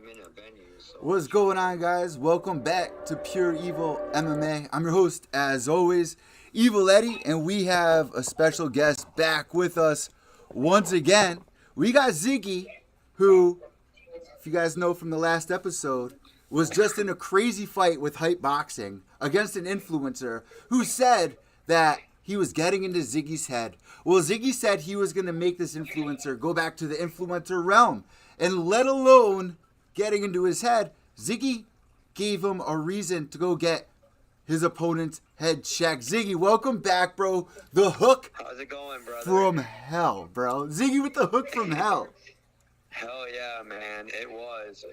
in a venue. So What's going on, guys? Welcome back to Pure Evil MMA. I'm your host, as always, Evil Eddie, and we have a special guest back with us once again. We got Ziggy, who, if you guys know from the last episode, was just in a crazy fight with Hype Boxing against an influencer who said that he was getting into Ziggy's head. Well, Ziggy said he was going to make this influencer go back to the influencer realm, and let alone getting into his head, Ziggy gave him a reason to go get his opponent's head checked. Ziggy, welcome back, bro. The hook how's it going, brother? from hell, bro. Ziggy with the hook from hell. Hell yeah, man! It was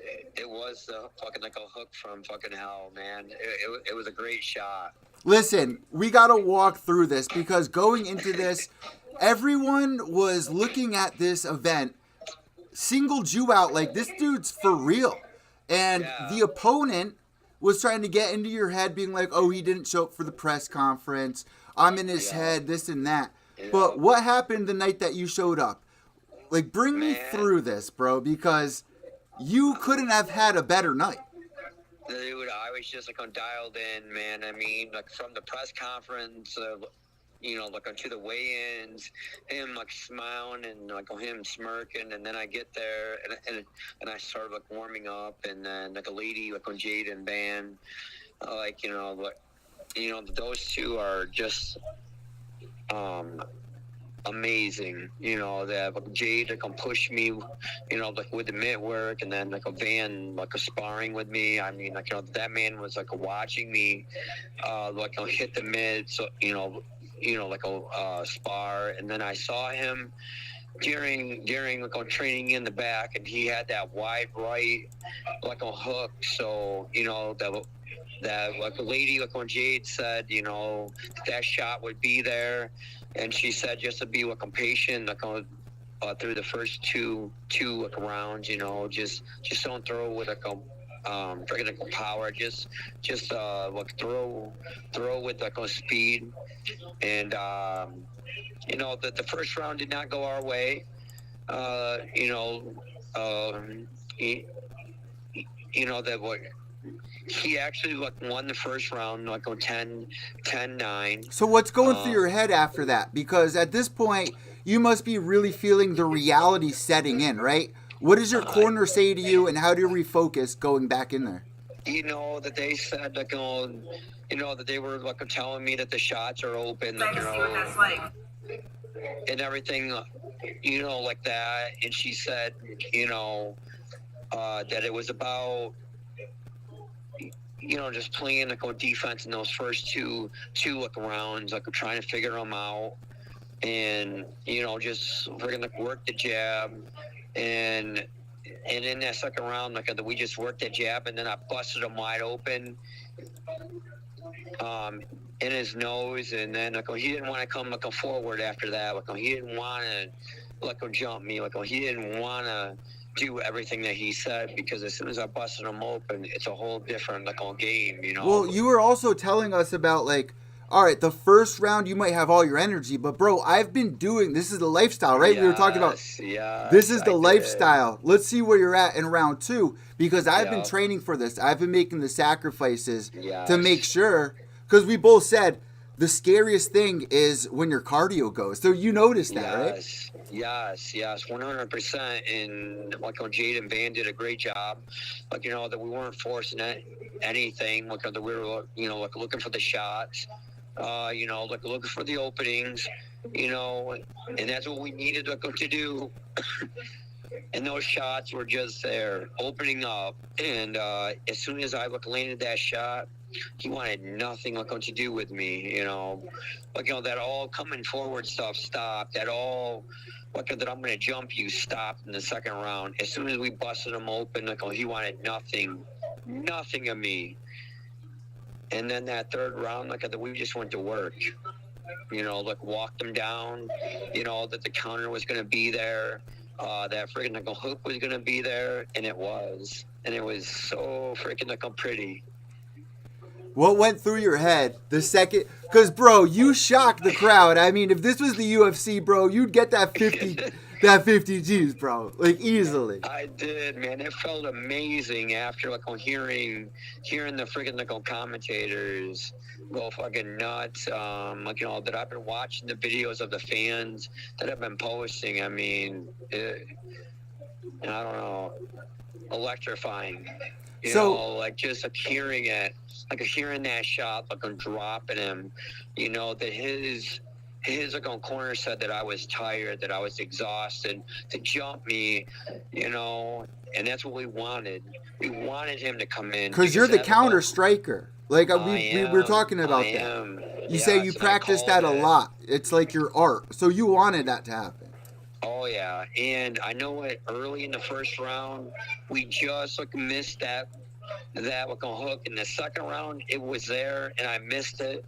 fucking like a hook from fucking hell, man. It was a great shot. Listen, we got to walk through this because going into this, everyone was looking at this event, singled you out like this dude's for real. And Yeah. the opponent was trying to get into your head, being like, oh, he didn't show up for the press conference. I'm in his Yeah. head, this and that. Yeah. But what happened the night that you showed up? Like, bring me Man. through this, bro, because you couldn't have had a better night. Dude, I was just like dialed in, man. I mean, like from the press conference, like onto the weigh-ins, him like smiling and like him smirking, and then I get there and I started like warming up, and then like a lady like on Jade and Van, those two are just amazing. That like Jade like push me, like with the mitt work, and then like a Van like a sparring with me. I mean, like that man was like watching me, hit the mid, so like a spar, and then I saw him during like on training in the back, and he had that wide right like a hook. So that like a lady like when Jade said, that shot would be there, and she said just to be like patient, like through the first two like rounds, just don't throw with like a freaking like power, just like throw with like a speed, and the first round did not go our way. That what he actually like won the first round like on 10-9. So what's going through your head after that? Because at this point, you must be really feeling the reality setting in, right? What does your corner say to you, and how do you refocus going back in there? That they said like that they were like telling me that the shots are open, I just see what that's like. and everything, like that. And she said, that it was about, just playing like on defense in those first two like rounds, like trying to figure them out, and just freaking like work the jab, and in that second round, like we just worked the jab, and then I busted him wide open, in his nose, and then like he didn't want to come like forward after that, like he didn't want to like jump me, like he didn't want to do everything that he said, because as soon as I busted him open, it's a whole different like game, Well, you were also telling us about like, all right, the first round you might have all your energy, but bro, I've been doing this is the lifestyle, right? We were talking about this is the lifestyle. Let's see where you're at in round 2, because I've been training for this. I've been making the sacrifices to make sure, because we both said the scariest thing is when your cardio goes. So you noticed that, right? Yes, 100%. And like Jade and Van did a great job. Like that we weren't forcing anything. Like that we were like looking for the shots. Like looking for the openings. And that's what we needed to do. And those shots were just there, opening up. And as soon as I landed that shot, he wanted nothing to do with me. That all coming forward stuff stopped. That all that I'm gonna jump you stopped in the second round. As soon as we busted him open, he wanted nothing of me. And then that third round, that we just went to work. Walked him down. That the counter was gonna be there. That freaking hook was gonna be there, and it was. And it was so freaking pretty. What went through your head the second? Because, bro, you shocked the crowd. I mean, if this was the UFC, bro, you'd get that 50 that 50 G's, bro. Like, easily. I did, man. It felt amazing after like on hearing the freaking like on commentators go fucking nuts. Like that I've been watching the videos of the fans that have been posting. I mean, I don't know, electrifying. You know, like just like hearing it, like hearing that shot, like on dropping him. You know that his like on corner said that I was tired, that I was exhausted, to jump me, you know, and that's what we wanted. We wanted him to come in because you're the counter striker. Like we were talking about that. You say you practice that a lot. It's like your art. So you wanted that to happen. Oh yeah, and I know it early in the first round we just like missed that like a hook. In the second round it was there and I missed it.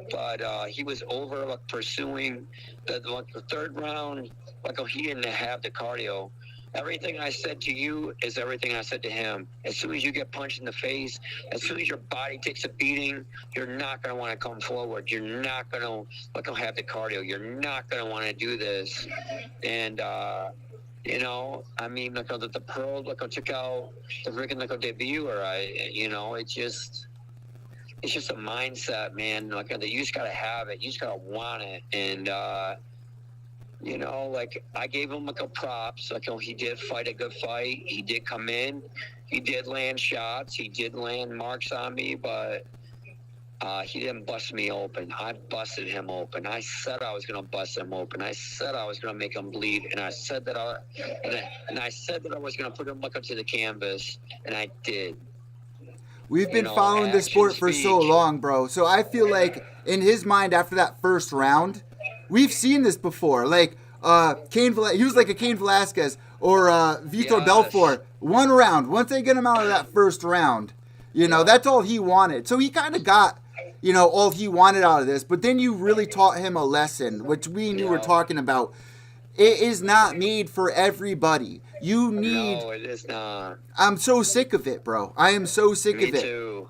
But he was over like pursuing the third round. Like he didn't have the cardio. Everything I said to you is everything I said to him. As soon as you get punched in the face, as soon as your body takes a beating, you're not going to want to come forward. You're not going to like have the cardio. You're not going to want to do this. And you know, I mean, like the Pearl like took out the freaking like debuter. You know, it's just a mindset, man. Like you just gotta have it. You just gotta want it. And you know, like I gave him like a props. Like he did fight a good fight. He did come in. He did land shots. He did land marks on me, but he didn't bust me open. I busted him open. I said I was gonna bust him open. I said I was gonna make him bleed, and I said that I was gonna put him like up to the canvas, and I did. We've been following this sport for so long, bro. So I feel like in his mind after that first round, we've seen this before. Like he was like a Cain Velasquez or Vitor Belfort. One round. Once they get him out of that first round, you know, that's all he wanted. So he kind of got, you know, all he wanted out of this. But then you really taught him a lesson, which we and you were talking about. It is not made for everybody. You need... No, it is not. I'm so sick of it, bro. I am so sick of it. Me too.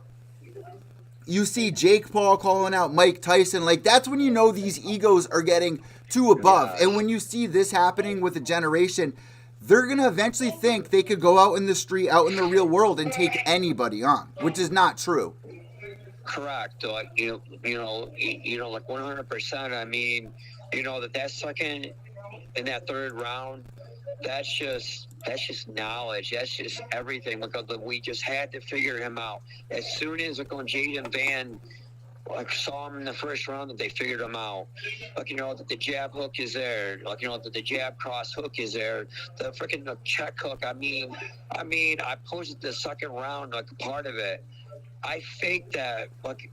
You see Jake Paul calling out Mike Tyson. Like, that's when you know these egos are getting too above. Yes. And when you see this happening with a generation, they're going to eventually think they could go out in the street, out in the real world, and take anybody on, which is not true. Correct. Like, you know, like 100%. I mean, you know, that second... in that third round, that's just knowledge. That's just everything. Because we just had to figure him out. As soon as Jaden Van saw him in the first round, that they figured him out. Like, you know, that the jab hook is there. Like, you know, that the jab cross hook is there. The freaking check hook. I mean, I posted the second round like part of it. I faked that. Like,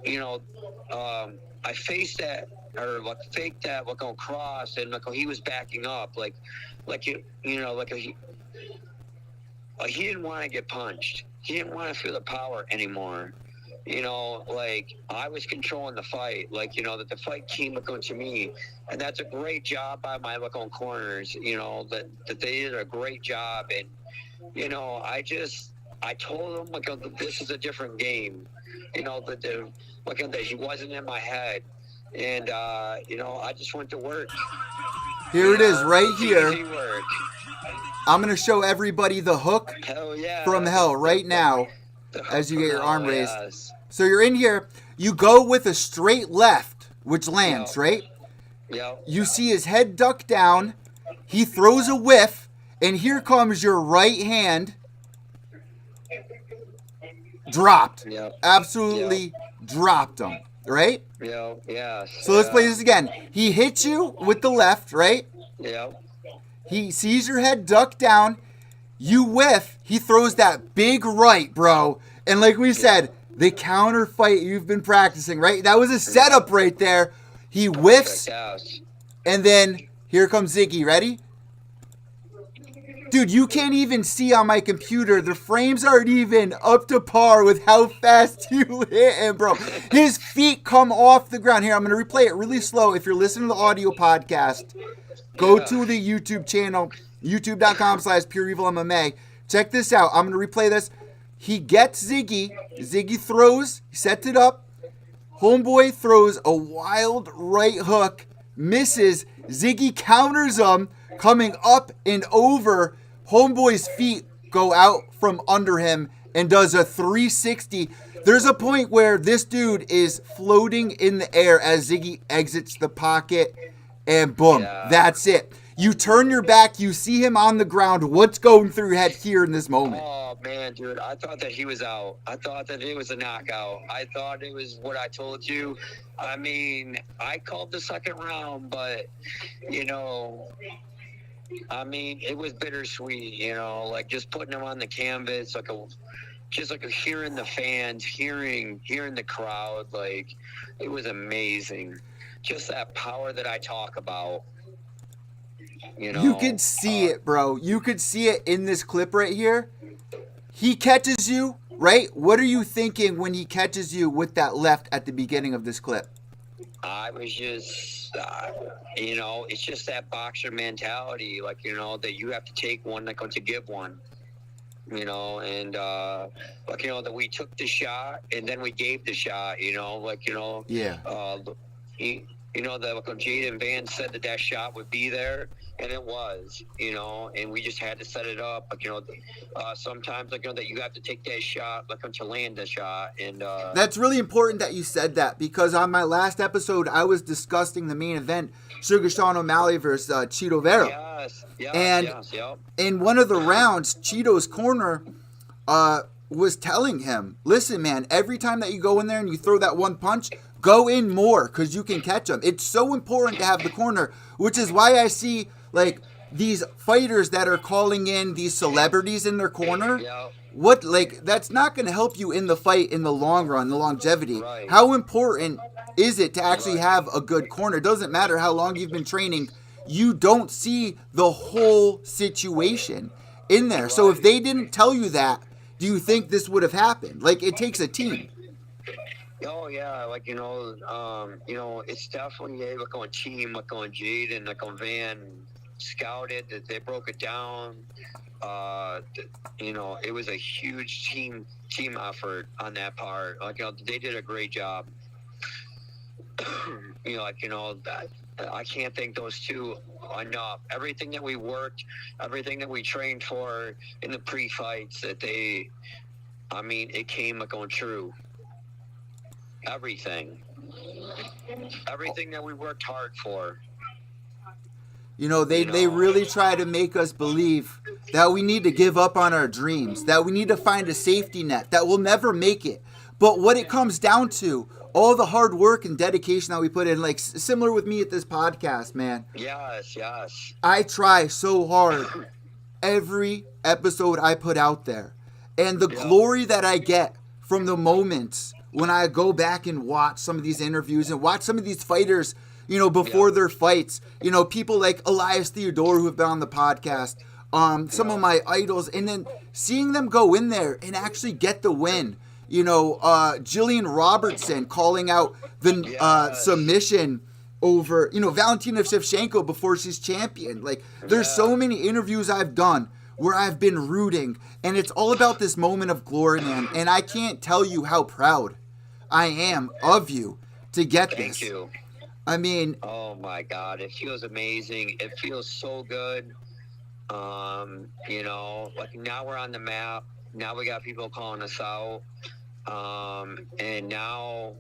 you know, I faced that. Or like fake that like on cross, and like he was backing up, like you know, like he didn't want to get punched. He didn't want to feel the power anymore. You know, like I was controlling the fight. Like, you know, that the fight came going to me, and that's a great job by my like on corners. You know, that they did a great job, and you know, I told him like this is a different game. You know, that he wasn't in my head. And, you know, I just went to work. Here it is right here. Easy work. I'm going to show everybody the hook from hell right now as you get your arm raised. Yes. So you're in here. You go with a straight left, which lands, right? Yep. You see his head duck down. He throws a whiff. And here comes your right hand. Dropped. Yep. Absolutely dropped him. Right? Yeah. So let's play this again. He hits you with the left, right? Yeah. He sees your head duck down. You whiff. He throws that big right, bro. And like we said, the counter fight you've been practicing, right? That was a setup right there. He whiffs. And then here comes Ziggy. Ready? Dude, you can't even see on my computer. The frames aren't even up to par with how fast you hit him, bro. His feet come off the ground. Here, I'm going to replay it really slow. If you're listening to the audio podcast, go to the YouTube channel, youtube.com/PureEvilMMA. Check this out. I'm going to replay this. He gets Ziggy. Ziggy throws. He sets it up. Homeboy throws a wild right hook. Misses. Ziggy counters him, coming up and over. Homeboy's feet go out from under him and does a 360. There's a point where this dude is floating in the air as Ziggy exits the pocket, and boom, that's it. You turn your back, you see him on the ground. What's going through your head here in this moment? Oh, man, dude, I thought that he was out. I thought that it was a knockout. I thought it was what I told you. I mean, I called the second round, but, you know, I mean, it was bittersweet, you know, like just putting him on the canvas, just like hearing the fans, hearing the crowd, like it was amazing. Just that power that I talk about. You know, you could see it, bro. You could see it in this clip right here. He catches you, right? What are you thinking when he catches you with that left at the beginning of this clip? I was just, you know, it's just that boxer mentality, like, you know, that you have to take one, like, to give one. You know, and like, you know, that we took the shot and then we gave the shot, you know, like, you know, you know, that like Jaden Van said that shot would be there, and it was, you know, and we just had to set it up. Like, you know, sometimes, like, you know, that you have to take that shot, like, to land the shot. And that's really important that you said that, because on my last episode, I was discussing the main event, Sugar Sean O'Malley versus Cheeto Vera. Yes, and in one of the rounds, Cheeto's corner was telling him, listen, man, every time that you go in there and you throw that one punch, go in more because you can catch them. It's so important to have the corner, which is why I see, like, these fighters that are calling in these celebrities in their corner. What, like, that's not going to help you in the fight in the long run, the longevity. Right. How important is it to actually have a good corner? It doesn't matter how long you've been training. You don't see the whole situation in there. So if they didn't tell you that, do you think this would have happened? Like, it takes a team. Oh yeah, like, you know, it's definitely like on team, like on Jaden, like on Van scouted that they broke it down. You know, it was a huge team effort on that part. Like, you know, they did a great job. You know, like, you know, that I can't thank those two enough. Everything that we worked, everything that we trained for in the pre-fights, that they, I mean, it came like on true. Everything that we worked hard for. You know, they really try to make us believe that we need to give up on our dreams, that we need to find a safety net, that we'll never make it. But what it comes down to, all the hard work and dedication that we put in, like similar with me at this podcast, man. Yes. I try so hard every episode I put out there. And the glory that I get from the moments when I go back and watch some of these interviews and watch some of these fighters, you know, before their fights, you know, people like Elias Theodore who have been on the podcast, some of my idols, and then seeing them go in there and actually get the win. You know, Jillian Robertson calling out the submission over, you know, Valentina Shevchenko before she's champion. Like, there's so many interviews I've done where I've been rooting, and it's all about this moment of glory, man. And I can't tell you how proud I am of you to get this. Thank you. I mean, oh my God, it feels amazing. It feels so good. You know, like now we're on the map. Now we got people calling us out. And now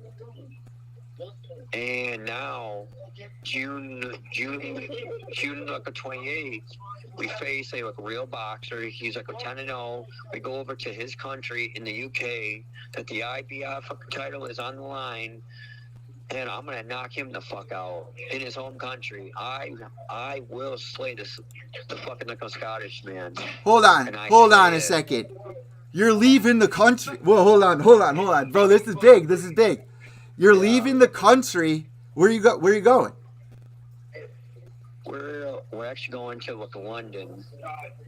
June like a 28th, we face a real boxer. He's like a 10-0. We go over to his country in the UK that the IBF title is on the line, and I'm gonna knock him the fuck out in his home country. I will slay the fucking like a Scottish man. Hold on a second. You're leaving the country. Well, hold on, bro. This is big. You're leaving the country. Where you going? We're actually going to London,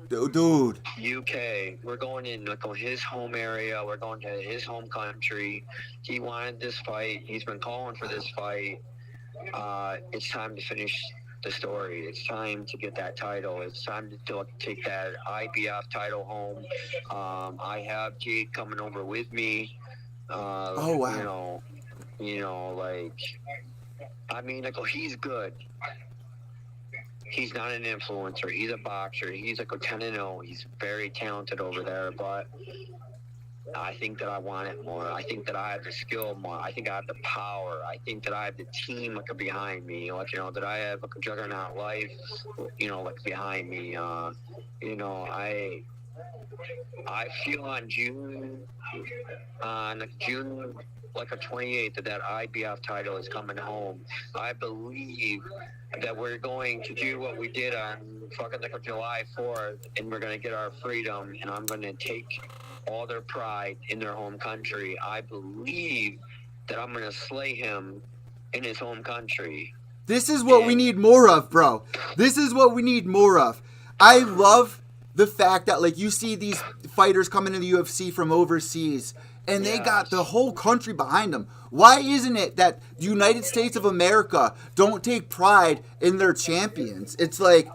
dude. UK. We're going in on his home area. We're going to his home country. He wanted this fight. He's been calling for this fight. It's time to finish the story. It's time to get that title. It's time to take that IBF title home. I have Jade coming over with me. Oh wow. You know, like, I mean, like, he's good. he's not an influencer. He's a boxer. He's like a 10-0. He's very talented over there, but I think that I want it more. I think that I have the skill more. I think I have the power. I think that I have the team like behind me. Like, that I have like a juggernaut life, like behind me. I feel on June like a 28th that IBF title is coming home. I believe that we're going to do what we did on fucking like July 4th, and we're going to get our freedom, and I'm going to take all their pride in their home country. I believe that I'm going to slay him in his home country. This is what we need more of, bro. This is what we need more of. I love the fact that, like, you see these fighters coming to the UFC from overseas, and they got the whole country behind them. Why isn't it that the United States of America don't take pride in their champions? It's like,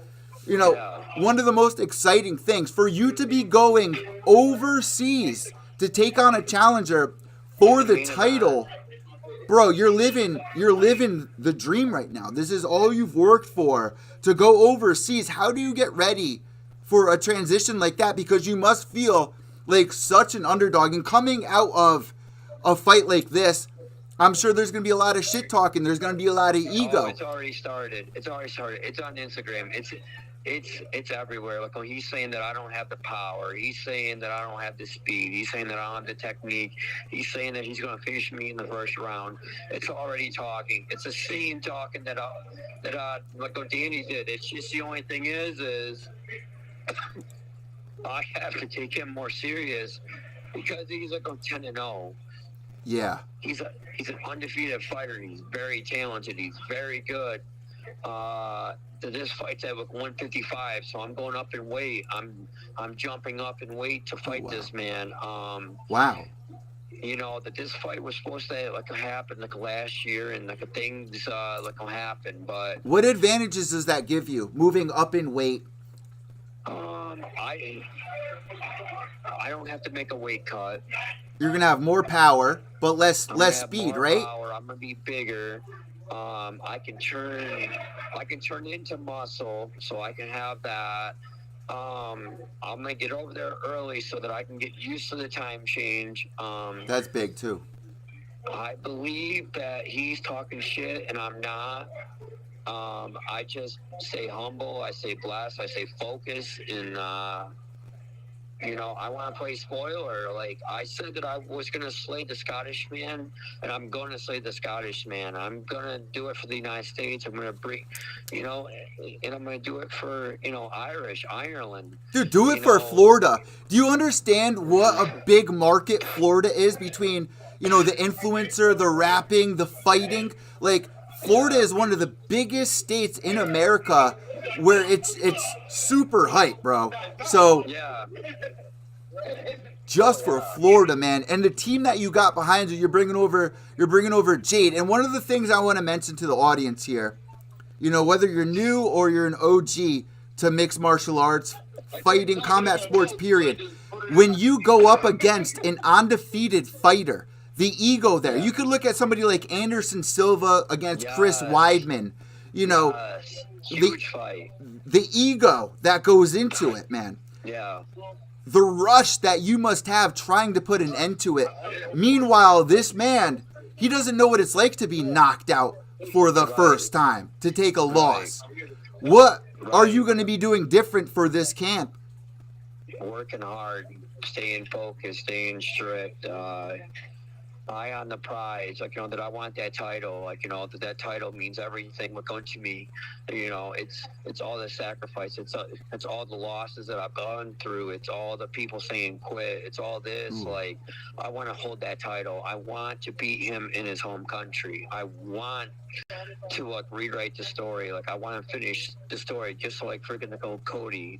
one of the most exciting things for you to be going overseas to take on a challenger for the title. Bro, you're living the dream right now. This is all you've worked for, to go overseas. How do you get ready for a transition like that? Because you must feel like such an underdog. And coming out of a fight like this, I'm sure there's going to be a lot of shit talking. There's going to be a lot of ego. Oh, it's already started. It's on Instagram. It's everywhere. Like, when he's saying that I don't have the power. He's saying that I don't have the speed. He's saying that I don't have the technique. He's saying that he's going to finish me in the first round. It's already talking. It's a scene talking that like Danny did. It's just, the only thing is I have to take him more serious because he's like a 10-0. Yeah. He's an undefeated fighter. He's very talented. He's very good. This fight's at like 155, so I'm going up in weight. I'm jumping up in weight to fight this man. Wow. That this fight was supposed to happen like last year, and like things will happen. But what advantages does that give you, moving up in weight? I don't have to make a weight cut. You're gonna have more power, but less speed, right? Power. I'm gonna be bigger. I can turn into muscle, so I can have that. I'm gonna get over there early so that I can get used to the time change. That's big too. I believe that he's talking shit and I'm not. I just stay humble, I stay blessed, I stay focused, and I want to play spoiler. Like I said that I was going to slay the Scottish man, and I'm going to slay the Scottish man. I'm going to do it for the United States. I'm going to bring, and I'm going to do it for, Ireland. Dude, do it for Florida. Do you understand what a big market Florida is between, the influencer, the rapping, the fighting? Like, Florida is one of the biggest states in America where it's super hype, bro. So just for Florida, man, and the team that you got behind you, you're bringing over Jade. And one of the things I want to mention to the audience here, whether you're new or you're an OG to mixed martial arts, fighting, combat sports, period, when you go up against an undefeated fighter, the ego there. You could look at somebody like Anderson Silva against Chris Weidman. Huge fight. The ego that goes into it, man. Yeah. The rush that you must have trying to put an end to it. Meanwhile, this man, he doesn't know what it's like to be knocked out for the first time, to take a loss. What are you going to be doing different for this camp? Working hard, staying focused, staying strict, eye on the prize, that I want that title, that title means everything going to me. It's all the sacrifice, it's all the losses that I've gone through, it's all the people saying quit, it's all this. I want to hold that title. I want to beat him in his home country. I want to rewrite the story. I want to finish the story, just like freaking Cody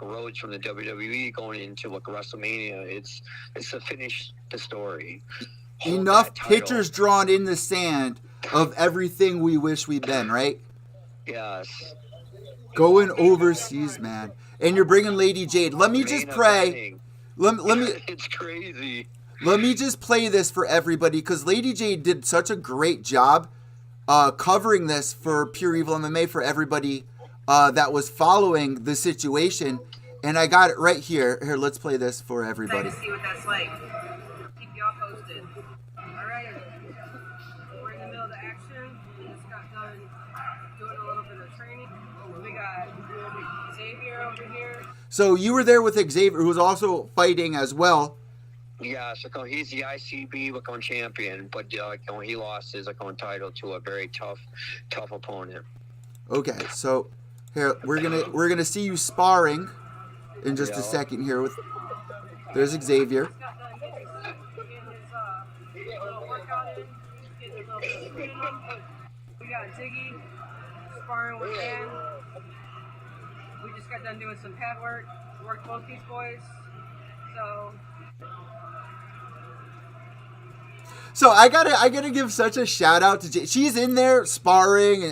Rhodes from the WWE going into WrestleMania. It's to finish the story. Enough pictures drawn in the sand of everything we wish we'd been, right? Yes. Going overseas, man. And you're bringing Lady Jade. Let me just pray. Let me. It's crazy. Let me just play this for everybody, because Lady Jade did such a great job covering this for Pure Evil MMA for everybody that was following the situation, and I got it right here. Here, let's play this for everybody. See what that's like. Keep y'all posted. All right, we're in the middle of the action. We just got done doing a little bit of training. We got Xavier over here. So you were there with Xavier, who was also fighting as well. Yeah, so he's the ICB champion, but he lost his title to a very tough opponent. Okay, so here we're gonna see you sparring in just a second here with. There's Xavier. We got Ziggy sparring with Dan. We just got done doing some pad work. Worked both these boys. So I gotta give such a shout out to she's in there sparring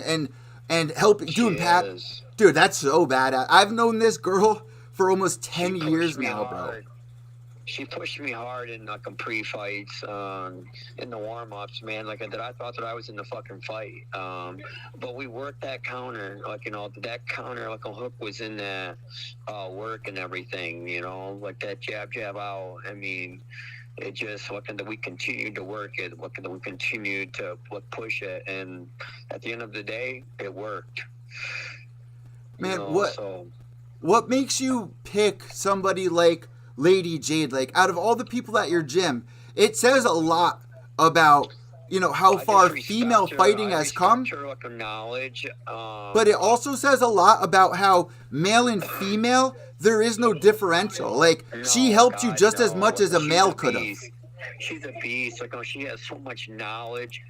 and helping doing pad. Dude, that's so bad. I've known this girl for almost 10 years now, bro. She pushed me hard in pre-fights, in the warm-ups, man. I thought that I was in the fucking fight. But we worked that counter, that counter, a hook was in that work and everything, that jab out. I mean, it just, we continued to work it, we continued to push it, and at the end of the day, it worked. Man, what makes you pick somebody like Lady Jade? Out of all the people at your gym, it says a lot about how far female fighting has come. Her knowledge, but it also says a lot about how male and female there is no differential. She helped you just as much as a male could have. She's a beast. She has so much knowledge.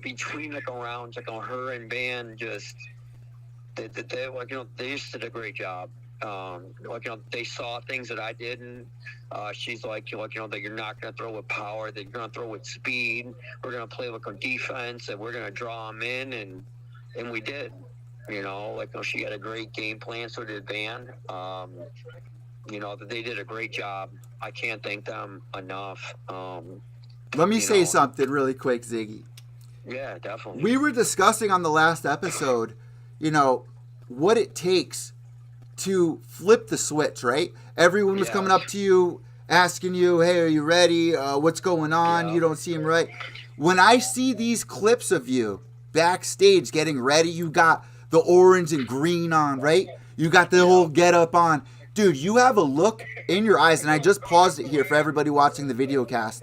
Between rounds, her and Van just. They just did a great job. They saw things that I didn't. She's that you're not going to throw with power, that you're going to throw with speed. We're going to play on defense, and we're going to draw them in, and we did. She had a great game plan, so did Van. They did a great job. I can't thank them enough. Let me say something really quick, Ziggy. Yeah, definitely. We were discussing on the last episode, what it takes to flip the switch, right? Everyone was coming up to you, asking you, hey, are you ready? What's going on? Yeah. You don't seem right. When I see these clips of you backstage getting ready, you got the orange and green on, right? You got the whole get up on. Dude, you have a look in your eyes, and I just paused it here for everybody watching the video cast.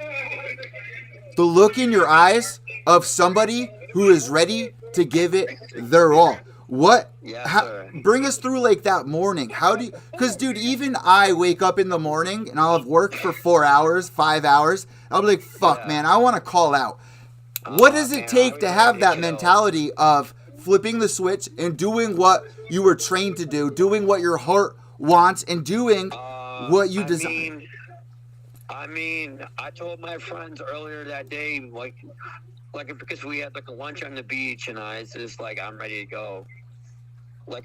The look in your eyes of somebody who is ready to give it their all. Bring us through that morning. Because dude, even I wake up in the morning and I'll have worked for 4 hours, 5 hours. I'll be like, fuck, man, I want to call out. What does it take to have that mentality of flipping the switch and doing what you were trained to do, doing what your heart wants, and doing what you desire? I told my friends earlier that day, because we had a lunch on the beach, and I was just I'm ready to go.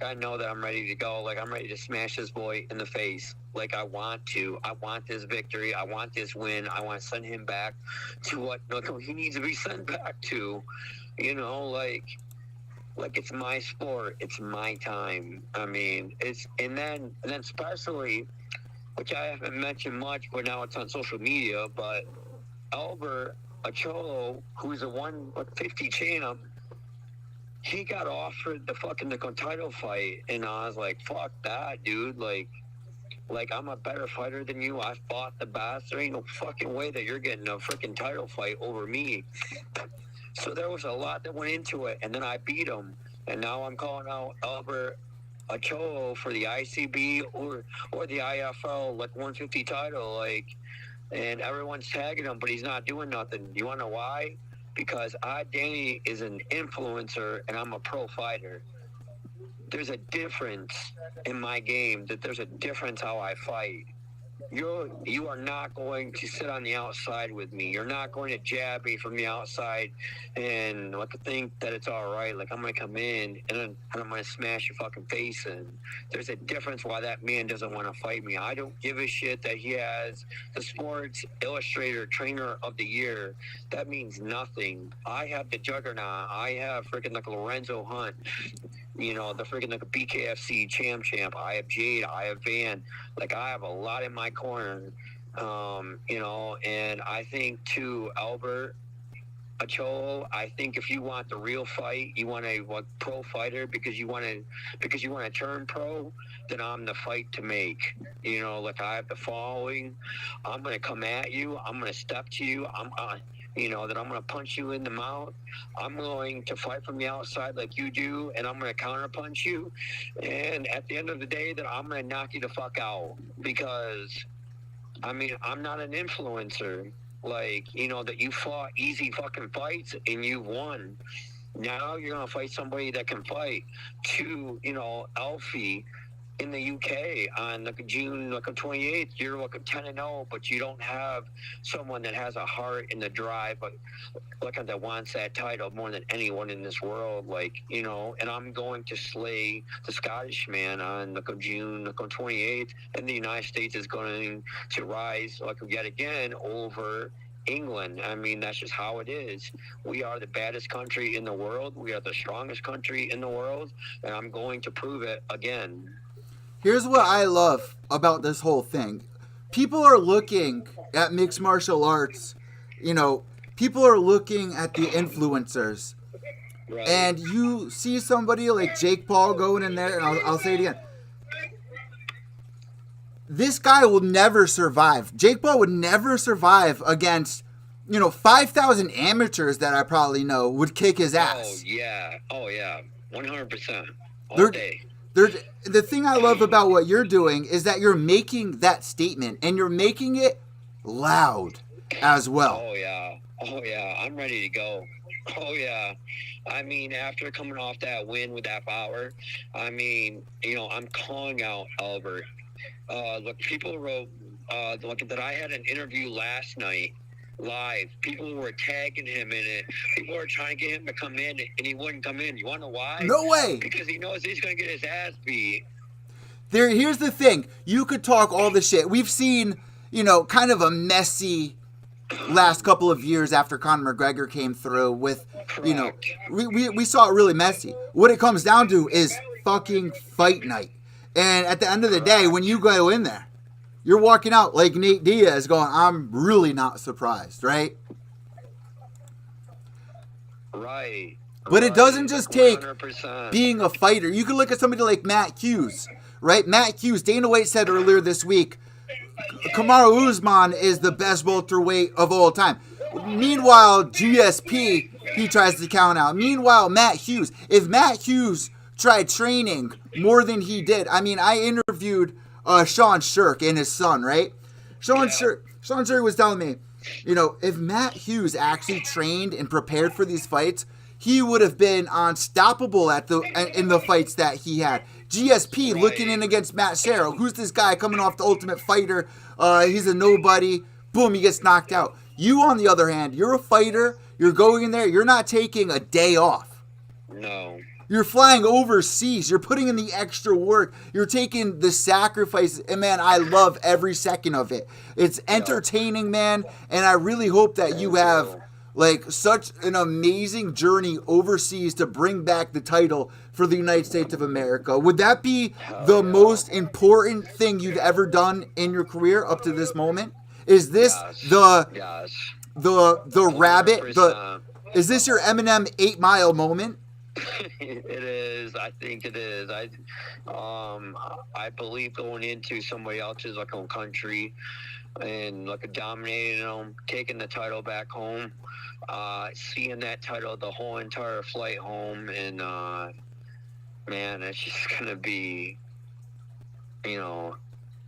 I know that I'm ready to go. I'm ready to smash this boy in the face. I want to. I want this victory. I want this win. I want to send him back to what he needs to be sent back to. It's my sport. It's my time. And then especially, which I haven't mentioned much, but now it's on social media, but Albert Acholo, who's a 150 champ, he got offered the title fight, and I was like, fuck that, dude. I'm a better fighter than you. I fought the best. There ain't no fucking way that you're getting a freaking title fight over me. So there was a lot that went into it, and then I beat him, and now I'm calling out Albert Acholo for the ICB or the IFL 150 title, and everyone's tagging him, but he's not doing nothing. You want to know why? Because Danny is an influencer and I'm a pro fighter. There's a difference in my game, there's a difference how I fight. You are not going to sit on the outside with me. You're not going to jab me from the outside and think that it's all right. I'm going to come in and I'm going to smash your fucking face in. There's a difference why that man doesn't want to fight me. I don't give a shit that he has the Sports Illustrator Trainer of the Year. That means nothing. I have the Juggernaut. I have freaking Lorenzo Hunt. the freaking like a BKFC champ. I have Jade. I have Van. Like I have a lot in my corner. And I think too, Albert Acholo, I think if you want the real fight, you want a pro fighter because you want to turn pro, then I'm the fight to make. Like I have the following. I'm gonna come at you. I'm gonna step to you. That I'm gonna punch you in the mouth. I'm going to fight from the outside like you do, and I'm gonna counter punch you. And at the end of the day, that I'm gonna knock you the fuck out because, I'm not an influencer. Like, that you fought easy fucking fights and you won. Now you're going to fight somebody that can fight. Alfie in the UK on June 28th, you're 10-0, but you don't have someone that has a heart and the drive, but that wants that title more than anyone in this world. And I'm going to slay the Scottish man on June 28th, and the United States is going to rise yet again over England. That's just how it is. We are the baddest country in the world. We are the strongest country in the world, and I'm going to prove it again. Here's what I love about this whole thing. People are looking at mixed martial arts, people are looking at the influencers. Right. And you see somebody like Jake Paul going in there, and I'll say it again. This guy will never survive. Jake Paul would never survive against, 5,000 amateurs that I probably know would kick his ass. Oh, yeah. 100%. All day. The thing I love about what you're doing is that you're making that statement, and you're making it loud as well. Oh, yeah. I'm ready to go. Oh, yeah. After coming off that win with that power, I'm calling out Albert. People wrote that I had an interview last night live. People were tagging him in it. People were trying to get him to come in, and he wouldn't come in. You want to know why? No way. Because he knows he's going to get his ass beat. Here's the thing. You could talk all the shit. We've seen, kind of a messy last couple of years after Conor McGregor came through with, we saw it really messy. What it comes down to is fucking fight night. And at the end of the day, when you go in there, you're walking out like Nate Diaz going, I'm really not surprised, right? Right. But it doesn't just take 100%. Being a fighter. You can look at somebody like Matt Hughes, right? Matt Hughes, Dana White said earlier this week, Kamaru Usman is the best welterweight of all time. Meanwhile, GSP, he tries to count out. Meanwhile, Matt Hughes, if Matt Hughes tried training more than he did, I interviewed Sean Shirk and his son, right? Sean Shirk was telling me, if Matt Hughes actually trained and prepared for these fights, he would have been unstoppable in the fights that he had. GSP looking in against Matt Serra. Who's this guy coming off the Ultimate Fighter? He's a nobody. Boom, he gets knocked out. You, on the other hand, you're a fighter. You're going in there. You're not taking a day off. No. You're flying overseas. You're putting in the extra work. You're taking the sacrifices. And, man, I love every second of it. It's entertaining, man. And I really hope that you have, such an amazing journey overseas to bring back the title for the United States of America. Would that be the most important thing you've ever done in your career up to this moment? Is this the rabbit? Is this your Eminem 8 Mile moment? It is. I think it is. I believe going into somebody else's own country and dominating them, taking the title back home, seeing that title the whole entire flight home, and man, it's just gonna be,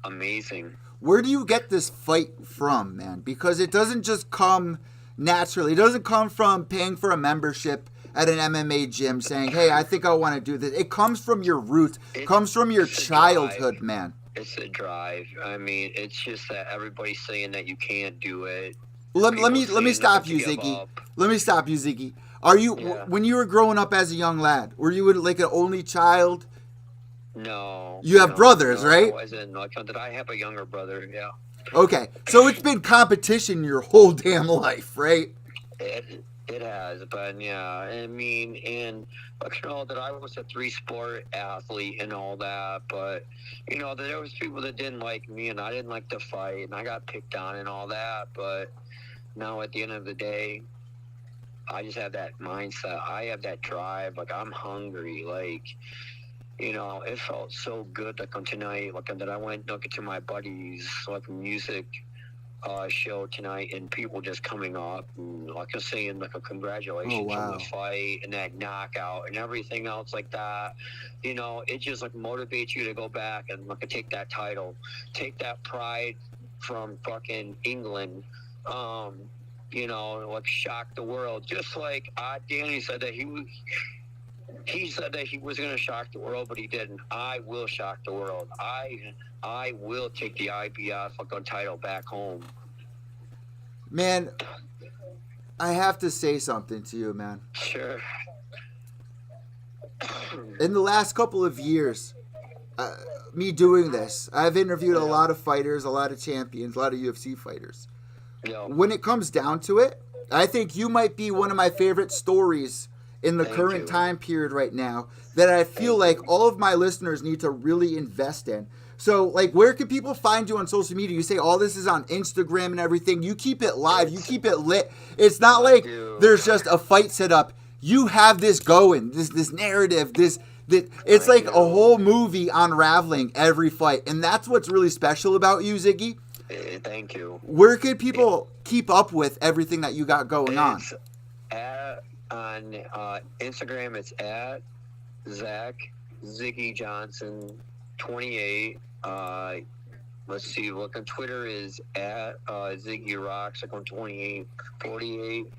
amazing. Where do you get this fight from, man? Because it doesn't just come naturally. It doesn't come from paying for a membership at an MMA gym saying, hey, I think I want to do this. It comes from your roots. It comes from your childhood, man. It's a drive. It's just that everybody's saying that you can't do it. Let me stop you, Ziggy. Let me stop you, Ziggy. Are you when you were growing up as a young lad, were you an only child? No. You have brothers, right? I wasn't. I have a younger brother, yeah. Okay. So it's been competition your whole damn life, right? It has, but yeah, I mean, and like, that I was a 3-sport athlete and all that, but that there was people that didn't like me, and I didn't like to fight, and I got picked on and all that. But now, at the end of the day, I just have that mindset. I have that drive. Like, I'm hungry. Like, it felt so good. Like, on tonight, like that I went looking to my buddies, like music show tonight, and people just coming up and like saying like a Oh, congratulations on the wow. fight and that knockout and everything else like that. It just like motivates you to go back and like take that title, take that pride from fucking England. Like shock the world. Just like Danny said that he said that he was going to shock the world, but he didn't. I will shock the world. I will take the IBF fucking title back home. Man, I have to say something to you, man. Sure. In the last couple of years, me doing this, I've interviewed a lot of fighters, a lot of champions, a lot of UFC fighters. Yeah. When it comes down to it, I think you might be one of my favorite stories in the current time period right now that I feel like all of my listeners need to really invest in. So, like, where can people find you on social media? You say all this is on Instagram and everything. You keep it live. You keep it lit. It's not like there's just a fight set up. You have this going, this narrative, it's like a whole movie unraveling every fight. And that's what's really special about you, Ziggy. Thank you. Where can people keep up with everything that you got going on? On Instagram, it's at Ziggy Johnson 28. Let's see. Look on Twitter is at Ziggy Rocks. Like on 28, 48.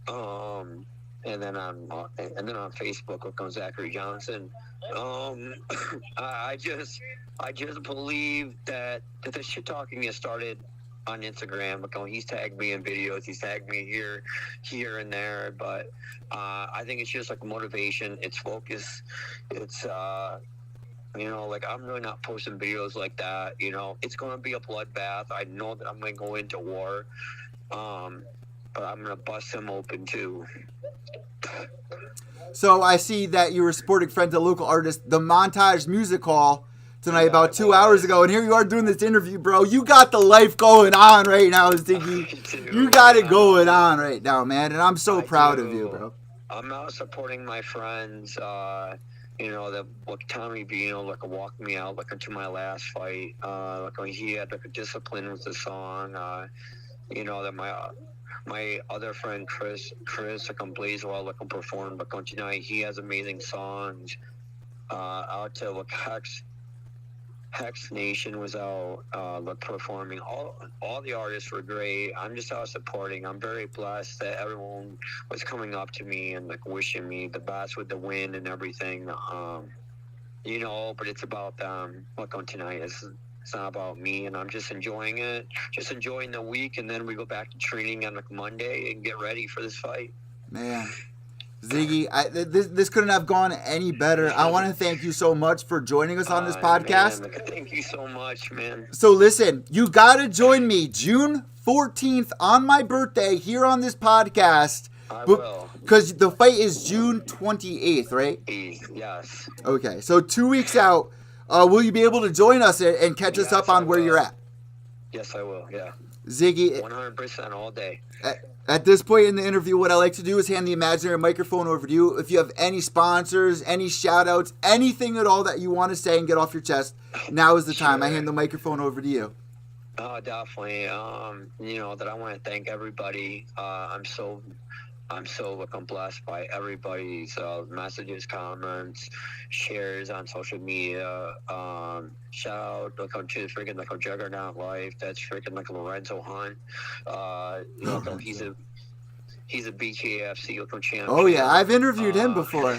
And then on Facebook, look on Zachary Johnson. I just believe that the shit talking has started on Instagram. Like, he's tagged me in videos, he's tagged me here and there. But I think it's just like motivation. It's focus. It's like I'm really not posting videos like that. It's going to be a bloodbath. I know that I'm going to go into war. But I'm going to bust him open too. So I see that you were sporting friends, a local artist, the Montage Music Hall tonight about 2 hours ago, and here you are doing this interview, bro. You got the life going on right now, Ziggy. You got it going on right now, man, and I'm so proud of you, bro. I'm out supporting my friends. That like Tommy B, like walked me out like into my last fight. Like when he had like a discipline with the song. That my other friend Chris, like Blazewell, like performed, like on tonight. He has amazing songs. Out to like Hex Nation was out like performing. All the artists were great. I'm just out supporting. I'm very blessed that everyone was coming up to me and like wishing me the best with the win and everything. But it's about them. Like on tonight, it's not about me, and I'm just enjoying it, just enjoying the week, and then we go back to training on like Monday and get ready for this fight. Man, Ziggy, this couldn't have gone any better. I want to thank you so much for joining us on this podcast. Man, thank you so much, man. So listen, you got to join me June 14th on my birthday here on this podcast. I will. Because the fight is June 28th, right? Yes. Okay, so 2 weeks out. Will you be able to join us and catch us up on where you're at? Yes, I will, yeah. Ziggy. 100% all day. At this point in the interview, what I like to do is hand the imaginary microphone over to you. If you have any sponsors, any shout-outs, anything at all that you want to say and get off your chest, now is the time. I hand the microphone over to you. Oh, definitely. That I want to thank everybody. I'm so looking blessed by everybody's messages, comments, shares on social media. Shout out to freaking like a Juggernaut Life. That's freaking like Lorenzo Hunt. He's a BKFC local champion. Oh yeah, I've interviewed him before.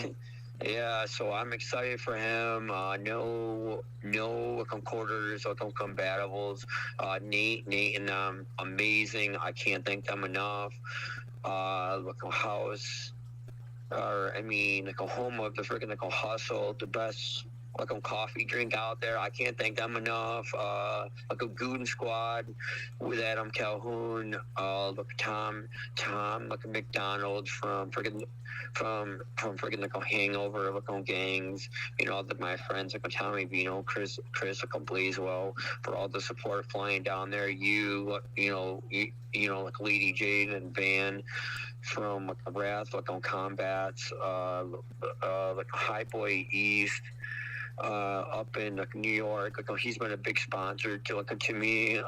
Yeah, so I'm excited for him. No quarters or compatibles. Nate and amazing. I can't thank them enough. Like a house, like a home of the freaking like a hustle, the best like a coffee drink out there. I can't thank them enough. Like a Gooden Squad with Adam Calhoun, look Tom, like a McDonald's from friggin' like a Hangover, like on Gangs. You know, my friends like a Tommy Vino, Chris, like a Blazewell for all the support flying down there. You know, like Lady Jade and Van from like Wrath, like on Combats, like High Boy East. Up in like New York, like he's been a big sponsor to me.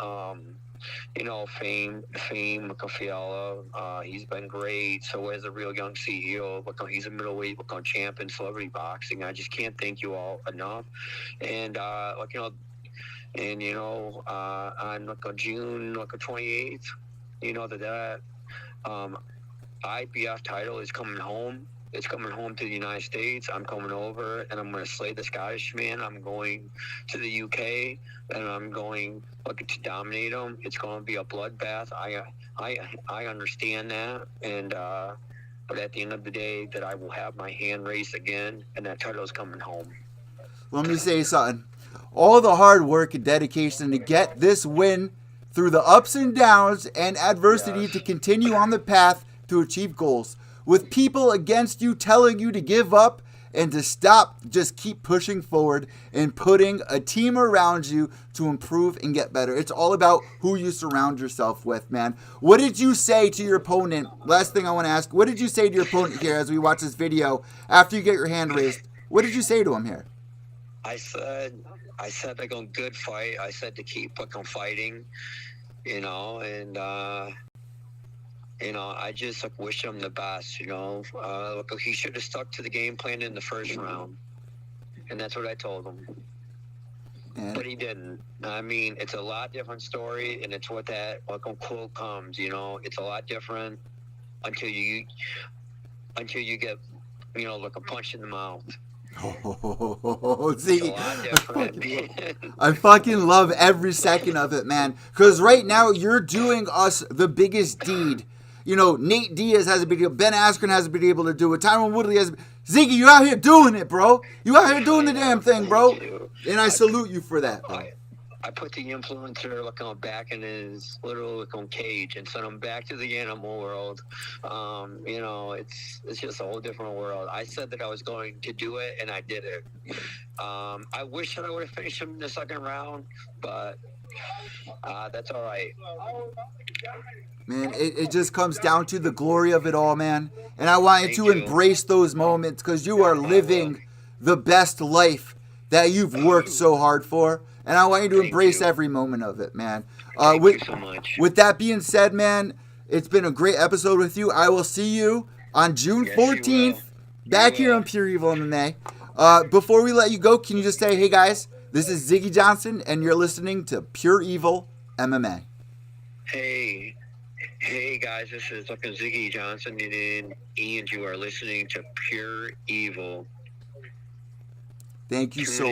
You know, Fame, like a Fiala. He's been great. So as a real young CEO, like he's a middleweight, like champ in celebrity boxing. I just can't thank you all enough. And on like a June like a 28th, you know that IBF title is coming home. It's coming home to the United States. I'm coming over, and I'm going to slay the Scottish man. I'm going to the UK, and I'm going to dominate him. It's going to be a bloodbath. I understand that, and but at the end of the day, that I will have my hand raised again, and that title is coming home. Let me say something. All the hard work and dedication to get this win through the ups and downs and adversity, yes, to continue on the path to achieve goals. With people against you telling you to give up and to stop, just keep pushing forward and putting a team around you to improve and get better. It's all about who you surround yourself with, man. What did you say to your opponent? Last thing I want to ask, what did you say to your opponent here as we watch this video after you get your hand raised? What did you say to him here? I said like a good fight. I said to keep fighting, you know, and I just wish him the best, you know. He should have stuck to the game plan in the first round. And that's what I told him. Yeah. But he didn't. I mean, it's a lot different story, and it's what that quote comes, you know. It's a lot different until you get, you know, like a punch in the mouth. Oh, see, it's a lot different. I fucking love every second of it, man. Because right now, you're doing us the biggest deed. You know, Nate Diaz has a big deal. Ben Askren hasn't been able to do it. Tyron Woodley has. Ziggy, you out here doing it, bro. You out here doing the damn thing, bro. And I salute you for that, bro. I put the influencer back in his little cage and sent him back to the animal world. You know, it's just a whole different world. I said that I was going to do it, and I did it. I wish that I would have finished him in the second round, but that's all right. Man, it just comes down to the glory of it all, man. And I want you to embrace those moments because you are living the best life that you've worked so hard for. And I want you to embrace every moment of it, man. Thank you so much. With that being said, man, it's been a great episode with you. I will see you on June 14th back here on Pure Evil MMA. Before we let you go, can you just say, hey, guys, this is Ziggy Johnson, and you're listening to Pure Evil MMA. Hey guys, this is Ziggy Johnson, and you are listening to Pure Evil. Thank you so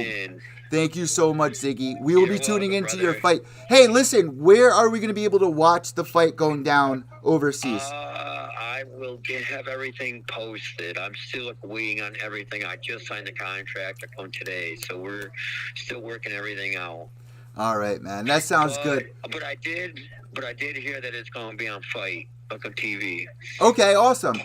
much, Ziggy. We will be tuning into your fight. Hey, listen, where are we going to be able to watch the fight going down overseas? I will have everything posted. I'm still waiting on everything. I just signed the contract today, so we're still working everything out. All right, man. That sounds good. But I did hear that it's going to be on Fight, on TV. Okay, awesome.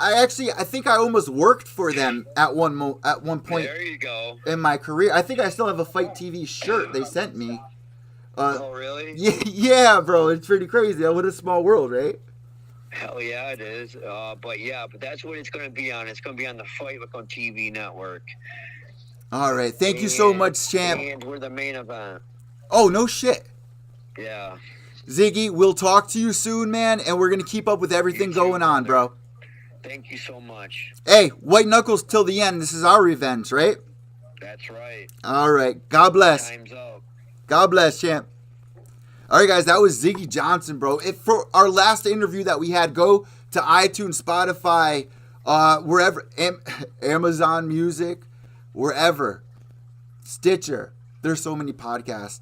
I think I almost worked for them at one point. There you go. In my career. I think I still have a Fight TV shirt they sent me. Oh, really? Yeah, bro. It's pretty crazy. What a small world, right? Hell yeah, it is. But that's what it's going to be on. It's going to be on the Fight on TV network. All right. Thank you so much, champ. And we're the main event. Oh, no shit. Yeah. Ziggy, we'll talk to you soon, man, and we're going to keep up with everything going on, bro. Thank you so much. Hey, white knuckles till the end. This is our revenge, right? That's right. All right. God bless. Time's up. God bless, champ. All right, guys, that was Ziggy Johnson, bro. For our last interview that we had, go to iTunes, Spotify, wherever, Amazon Music, wherever, Stitcher. There's so many podcast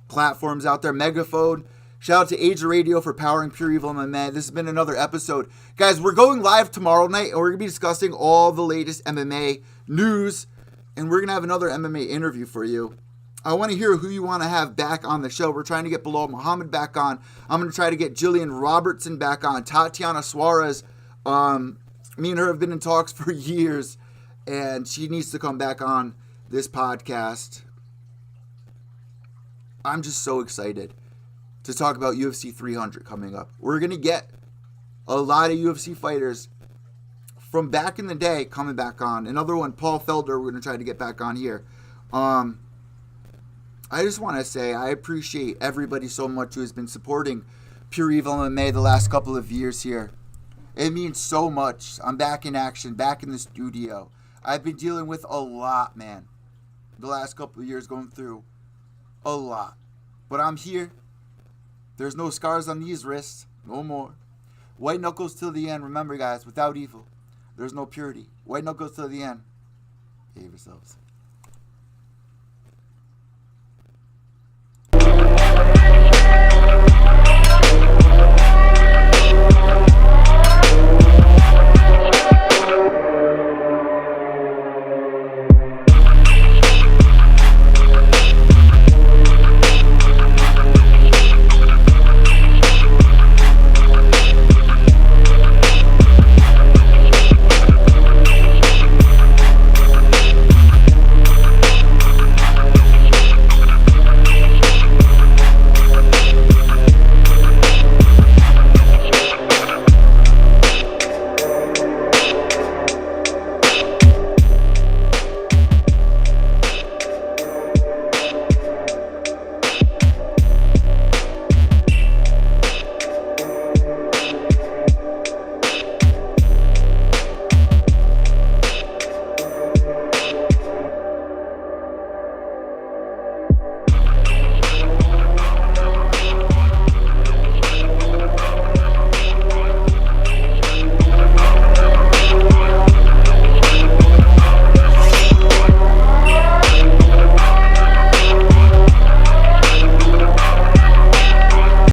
platforms out there. Megaphone. Shout out to Age of Radio for powering Pure Evil MMA. This has been another episode. Guys, we're going live tomorrow night, and we're going to be discussing all the latest MMA news and we're going to have another MMA interview for you. I want to hear who you want to have back on the show. We're trying to get Bilal Muhammad back on. I'm going to try to get Jillian Robertson back on. Tatiana Suarez, me and her have been in talks for years, and she needs to come back on this podcast. I'm just so excited to talk about UFC 300 coming up. We're going to get a lot of UFC fighters from back in the day coming back on. Another one, Paul Felder, we're going to try to get back on here. I just want to say I appreciate everybody so much who has been supporting Pure Evil MMA the last couple of years here. It means so much. I'm back in action, back in the studio. I've been dealing with a lot, man. The last couple of years going through a lot. But I'm here. There's no scars on these wrists. No more. White knuckles till the end. Remember, guys, without evil, there's no purity. White knuckles till the end. Behave yourselves.